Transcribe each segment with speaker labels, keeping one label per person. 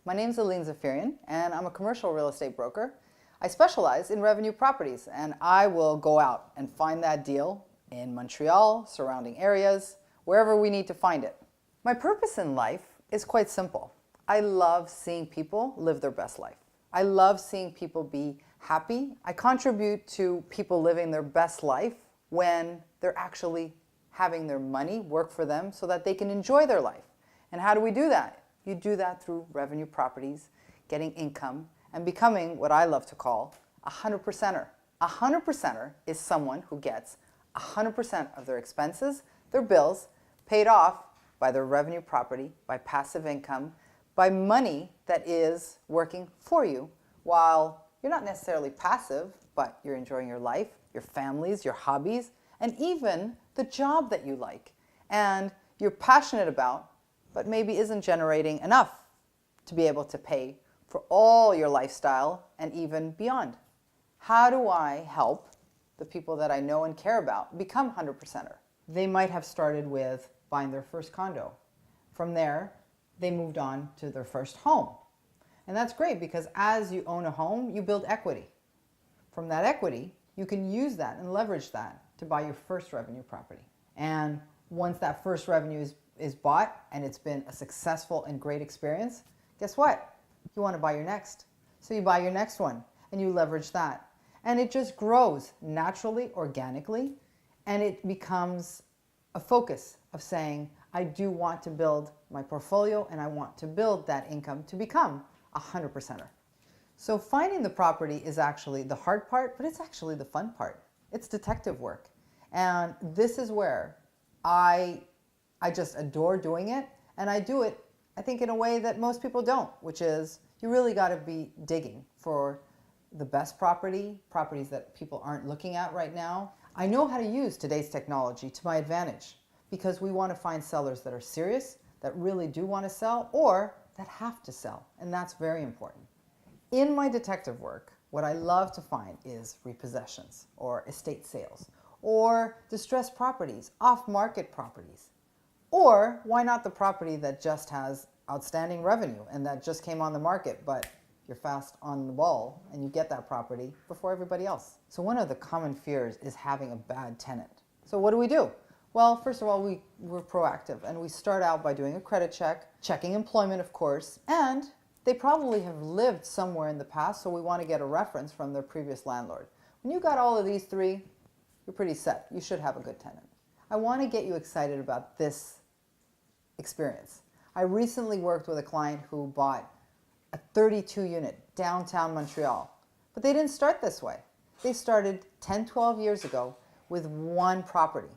Speaker 1: My name is Aline Zafirian, and I'm a commercial real estate broker. I specialize in revenue properties, and I will go out and find that deal in Montreal, surrounding areas, wherever we need to find it. My purpose in life is quite simple. I love seeing people live their best life. I love seeing people be happy. I contribute to people living their best life when they're actually having their money work for them so that they can enjoy their life. And how do we do that? You do that through revenue properties, getting income, and becoming what I love to call a 100%er. A 100%er is someone who gets 100% of their expenses, their bills, paid off by their revenue property, by passive income, by money that is working for you while you're not necessarily passive, but you're enjoying your life, your families, your hobbies, and even the job that you like and you're passionate about, but maybe isn't generating enough to be able to pay for all your lifestyle and even beyond. How do I help the people that I know and care about become 100%er? They might have started with buying their first condo. From there, they moved on to their first home. And that's great because as you own a home, you build equity. From that equity, you can use that and leverage that to buy your first revenue property. And once that first revenue is bought and it's been a successful and great experience, guess what? You want to buy your next. So you buy your next one and you leverage that. And it just grows naturally, organically, and it becomes a focus of saying, I do want to build my portfolio and I want to build that income to become a 100%er. So finding the property is actually the hard part, but it's actually the fun part. It's detective work. And this is where I just adore doing it. And I do it, I think, in a way that most people don't, which is you really got to be digging for the best properties that people aren't looking at right now. I know how to use today's technology to my advantage because we want to find sellers that are serious, that really do want to sell, or that have to sell. And that's very important. In my detective work, what I love to find is repossessions or estate sales or distressed properties, off-market properties. Or why not the property that just has outstanding revenue and that just came on the market, but you're fast on the ball and you get that property before everybody else. So one of the common fears is having a bad tenant. So what do? Well, first of all, we're proactive and we start out by doing a credit check, checking employment, of course, and they probably have lived somewhere in the past, so we want to get a reference from their previous landlord. When you got all of these three, you're pretty set. You should have a good tenant. I want to get you excited about this experience. I recently worked with a client who bought a 32-unit downtown Montreal, but they didn't start this way. They started 10, 12 years ago with one property.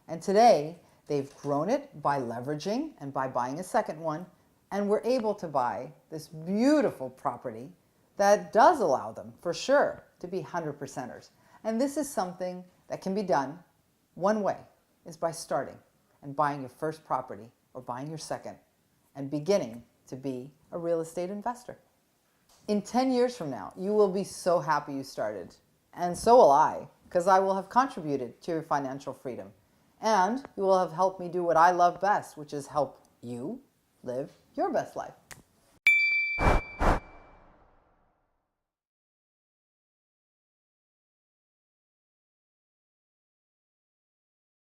Speaker 1: And today, they've grown it by leveraging and by buying a second one, and we're able to buy this beautiful property that does allow them, for sure, to be 100%ers. And this is something that can be done one way, is by starting and buying your first property or buying your second and beginning to be a real estate investor. In 10 years from now, you will be so happy you started. And so will I, because I will have contributed to your financial freedom. And you will have helped me do what I love best, which is help you live your best life.